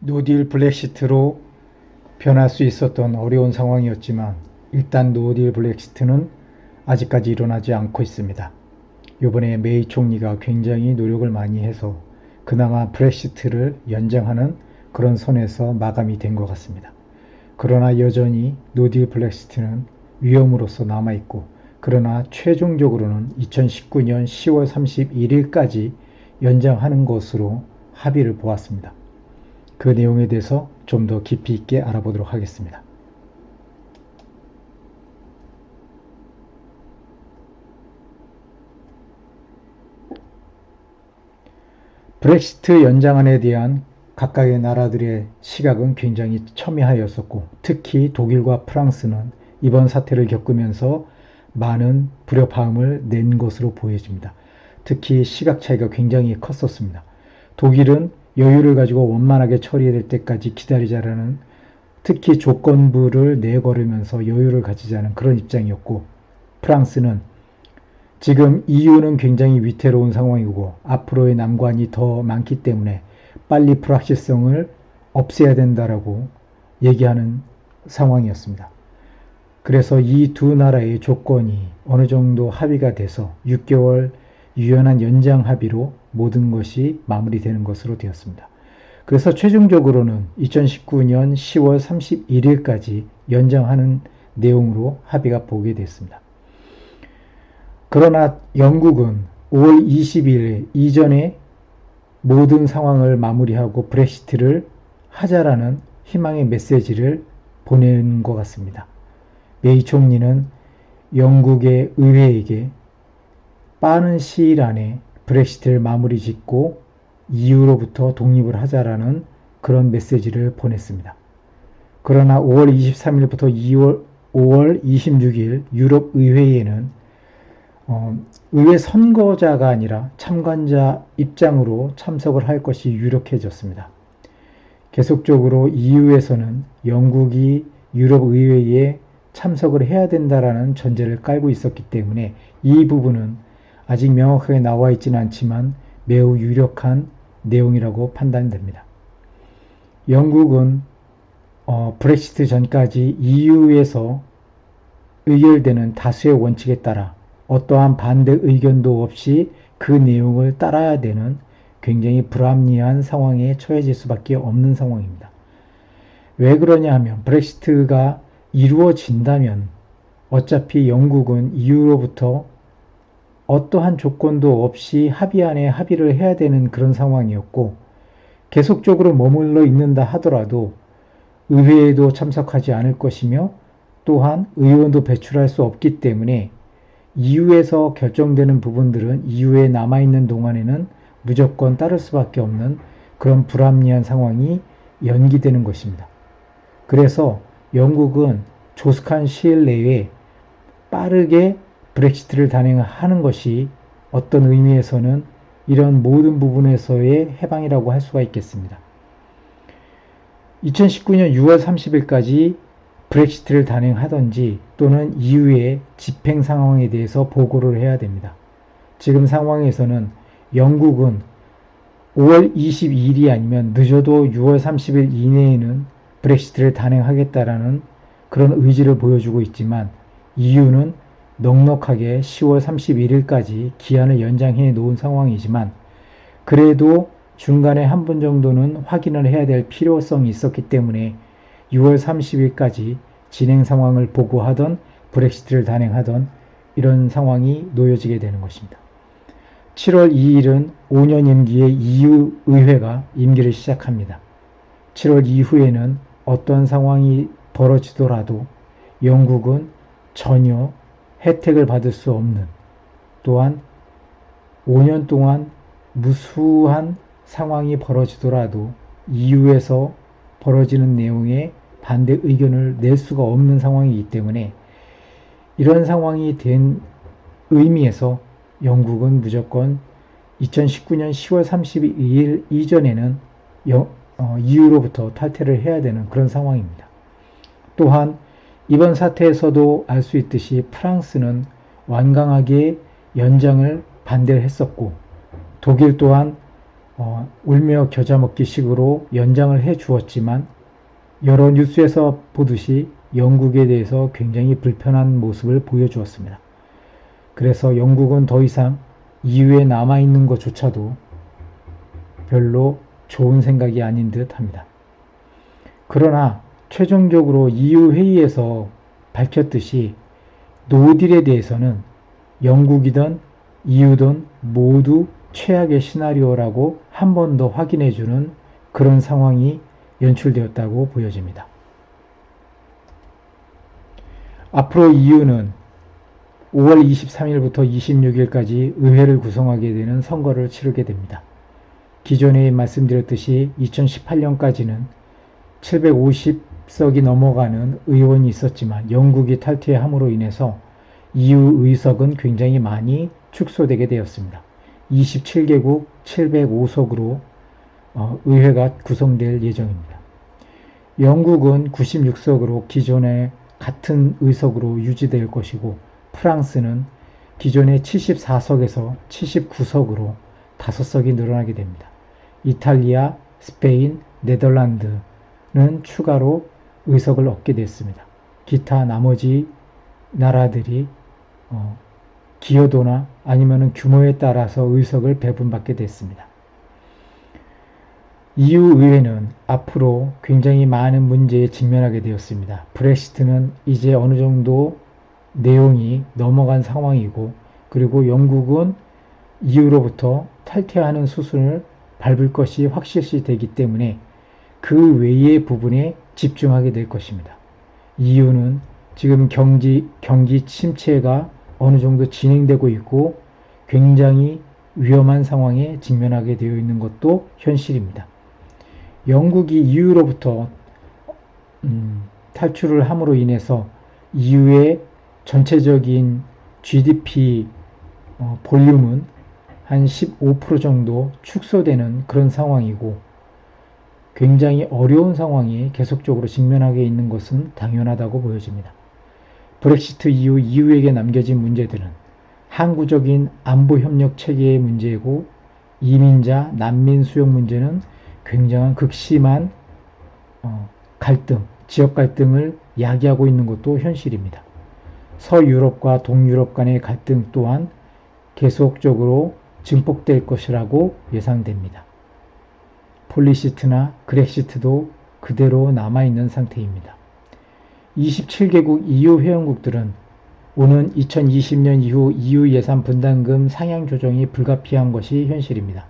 노딜 브렉시트로 변할 수 있었던 어려운 상황이었지만 일단 노딜 브렉시트는 아직까지 일어나지 않고 있습니다. 이번에 메이 총리가 굉장히 노력을 많이 해서 그나마 브렉시트를 연장하는 그런 선에서 마감이 된 것 같습니다. 그러나 여전히 노딜 브렉시트는 위험으로서 남아있고, 그러나 최종적으로는 2019년 10월 31일까지 연장하는 것으로 합의를 보았습니다. 그 내용에 대해서 좀 더 깊이 있게 알아보도록 하겠습니다. 브렉시트 연장안에 대한 각각의 나라들의 시각은 굉장히 첨예하였었고, 특히 독일과 프랑스는 이번 사태를 겪으면서 많은 불협화음을 낸 것으로 보여집니다. 특히 시각 차이가 굉장히 컸었습니다. 독일은 여유를 가지고 원만하게 처리될 때까지 기다리자라는, 특히 조건부를 내걸으면서 여유를 가지자는 그런 입장이었고, 프랑스는 지금 EU는 굉장히 위태로운 상황이고 앞으로의 난관이 더 많기 때문에 빨리 불확실성을 없애야 된다라고 얘기하는 상황이었습니다. 그래서 이 두 나라의 조건이 어느 정도 합의가 돼서 6개월 유연한 연장 합의로 모든 것이 마무리되는 것으로 되었습니다. 그래서 최종적으로는 2019년 10월 31일까지 연장하는 내용으로 합의가 보게 됐습니다. 그러나 영국은 5월 20일 이전에 모든 상황을 마무리하고 브렉시트를 하자라는 희망의 메시지를 보낸 것 같습니다. 메이 총리는 영국의 의회에게 빠른 시일 안에 브렉시트를 마무리 짓고 EU로부터 독립을 하자라는 그런 메시지를 보냈습니다. 그러나 5월 23일부터 5월 26일 유럽 의회에는 의회 선거자가 아니라 참관자 입장으로 참석을 할 것이 유력해졌습니다. 계속적으로 EU에서는 영국이 유럽 의회에 참석을 해야 된다라는 전제를 깔고 있었기 때문에 이 부분은 아직 명확하게 나와 있지는 않지만 매우 유력한 내용이라고 판단됩니다. 영국은 브렉시트 전까지 EU에서 의결되는 다수의 원칙에 따라 어떠한 반대 의견도 없이 그 내용을 따라야 되는 굉장히 불합리한 상황에 처해질 수밖에 없는 상황입니다. 왜 그러냐 하면 브렉시트가 이루어진다면 어차피 영국은 EU로부터 어떠한 조건도 없이 합의안에 합의를 해야 되는 그런 상황이었고, 계속적으로 머물러 있는다 하더라도 의회에도 참석하지 않을 것이며 또한 의원도 배출할 수 없기 때문에 EU에서 결정되는 부분들은 EU에 남아있는 동안에는 무조건 따를 수밖에 없는 그런 불합리한 상황이 연기되는 것입니다. 그래서 영국은 조속한 시일 내에 빠르게 브렉시트를 단행하는 것이 어떤 의미에서는 이런 모든 부분에서의 해방이라고 할 수가 있겠습니다. 2019년 6월 30일까지 브렉시트를 단행하든지 또는 EU의 집행 상황에 대해서 보고를 해야 됩니다. 지금 상황에서는 영국은 5월 22일이 아니면 늦어도 6월 30일 이내에는 브렉시트를 단행하겠다라는 그런 의지를 보여주고 있지만 EU는 넉넉하게 10월 31일까지 기한을 연장해 놓은 상황이지만 그래도 중간에 한 번 정도는 확인을 해야 될 필요성이 있었기 때문에 6월 30일까지 진행 상황을 보고하던 브렉시트를 단행하던 이런 상황이 놓여지게 되는 것입니다. 7월 2일은 5년 임기의 EU 의회가 임기를 시작합니다. 7월 이후에는 어떤 상황이 벌어지더라도 영국은 전혀 혜택을 받을 수 없는, 또한 5년 동안 무수한 상황이 벌어지더라도 EU에서 벌어지는 내용에 반대 의견을 낼 수가 없는 상황이기 때문에 이런 상황이 된 의미에서 영국은 무조건 2019년 10월 32일 이전에는 EU로부터 탈퇴를 해야 되는 그런 상황입니다. 또한 이번 사태에서도 알 수 있듯이 프랑스는 완강하게 연장을 반대를 했었고 독일 또한 울며 겨자 먹기 식으로 연장을 해 주었지만 여러 뉴스에서 보듯이 영국에 대해서 굉장히 불편한 모습을 보여주었습니다. 그래서 영국은 더 이상 EU에 남아있는 것조차도 별로 좋은 생각이 아닌 듯 합니다. 그러나 최종적으로 EU 회의에서 밝혔듯이 노딜에 대해서는 영국이든 EU든 모두 최악의 시나리오라고 한 번 더 확인해주는 그런 상황이 연출되었다고 보여집니다. 앞으로 EU는 5월 23일부터 26일까지 의회를 구성하게 되는 선거를 치르게 됩니다. 기존에 말씀드렸듯이 2018년까지는 750석이 넘어가는 의원이 있었지만 영국이 탈퇴함으로 인해서 EU 의석은 굉장히 많이 축소되게 되었습니다. 27개국 705석으로 의회가 구성될 예정입니다. 영국은 96석으로 기존의 같은 의석으로 유지될 것이고 프랑스는 기존의 74석에서 79석으로 5석이 늘어나게 됩니다. 이탈리아, 스페인, 네덜란드는 추가로 의석을 얻게 됐습니다. 기타 나머지 나라들이 기여도나 아니면 규모에 따라서 의석을 배분받게 됐습니다. EU 의회는 앞으로 굉장히 많은 문제에 직면하게 되었습니다. 브렉시트는 이제 어느 정도 내용이 넘어간 상황이고, 그리고 영국은 EU로부터 탈퇴하는 수순을 밟을 것이 확실시되기 때문에 그 외의 부분에 집중하게 될 것입니다. EU는 지금 경기 침체가 어느 정도 진행되고 있고 굉장히 위험한 상황에 직면하게 되어 있는 것도 현실입니다. 영국이 EU로부터 탈출을 함으로 인해서 EU의 전체적인 GDP 볼륨은 한 15% 정도 축소되는 그런 상황이고 굉장히 어려운 상황이 계속적으로 직면하게 있는 것은 당연하다고 보여집니다. 브렉시트 이후 EU에게 남겨진 문제들은 항구적인 안보협력 체계의 문제이고 이민자, 난민 수용 문제는 굉장한 극심한 갈등, 지역 갈등을 야기하고 있는 것도 현실입니다. 서유럽과 동유럽 간의 갈등 또한 계속적으로 증폭될 것이라고 예상됩니다. 폴리시트나 그렉시트도 그대로 남아있는 상태입니다. 27개국 EU 회원국들은 오는 2020년 이후 EU 예산 분담금 상향 조정이 불가피한 것이 현실입니다.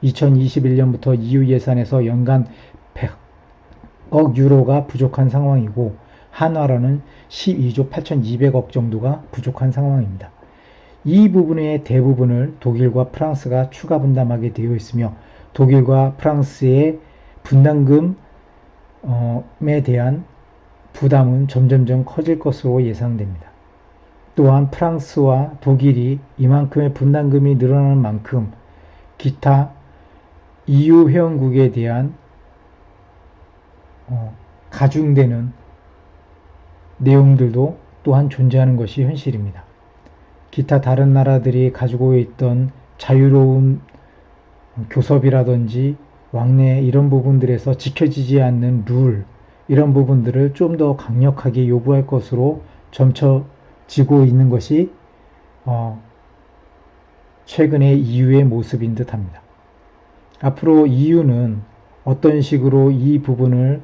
2021년부터 EU 예산에서 연간 100억 유로가 부족한 상황이고 한화로는 12조 8,200억 정도가 부족한 상황입니다. 이 부분의 대부분을 독일과 프랑스가 추가 분담하게 되어 있으며 독일과 프랑스의 분담금에 대한 부담은 점점점 커질 것으로 예상됩니다. 또한 프랑스와 독일이 이만큼의 분담금이 늘어나는 만큼 기타 EU 회원국에 대한 가중되는 내용들도 또한 존재하는 것이 현실입니다. 기타 다른 나라들이 가지고 있던 자유로운 교섭이라든지 왕래 이런 부분들에서 지켜지지 않는 룰 이런 부분들을 좀 더 강력하게 요구할 것으로 점쳐지고 있는 것이 최근의 EU의 모습인 듯 합니다. 앞으로 EU는 어떤 식으로 이 부분을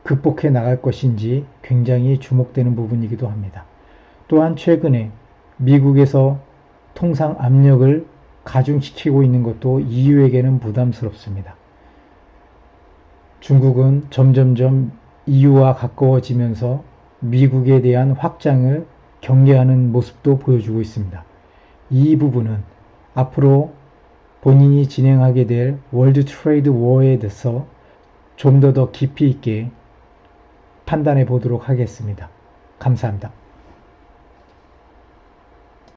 극복해 나갈 것인지 굉장히 주목되는 부분이기도 합니다. 또한 최근에 미국에서 통상 압력을 가중시키고 있는 것도 EU에게는 부담스럽습니다. 중국은 점점점 EU와 가까워지면서 미국에 대한 확장을 경계하는 모습도 보여주고 있습니다. 이 부분은 앞으로 본인이 진행하게 될 월드 트레이드 워에 대해서 좀 더 깊이 있게 판단해 보도록 하겠습니다. 감사합니다.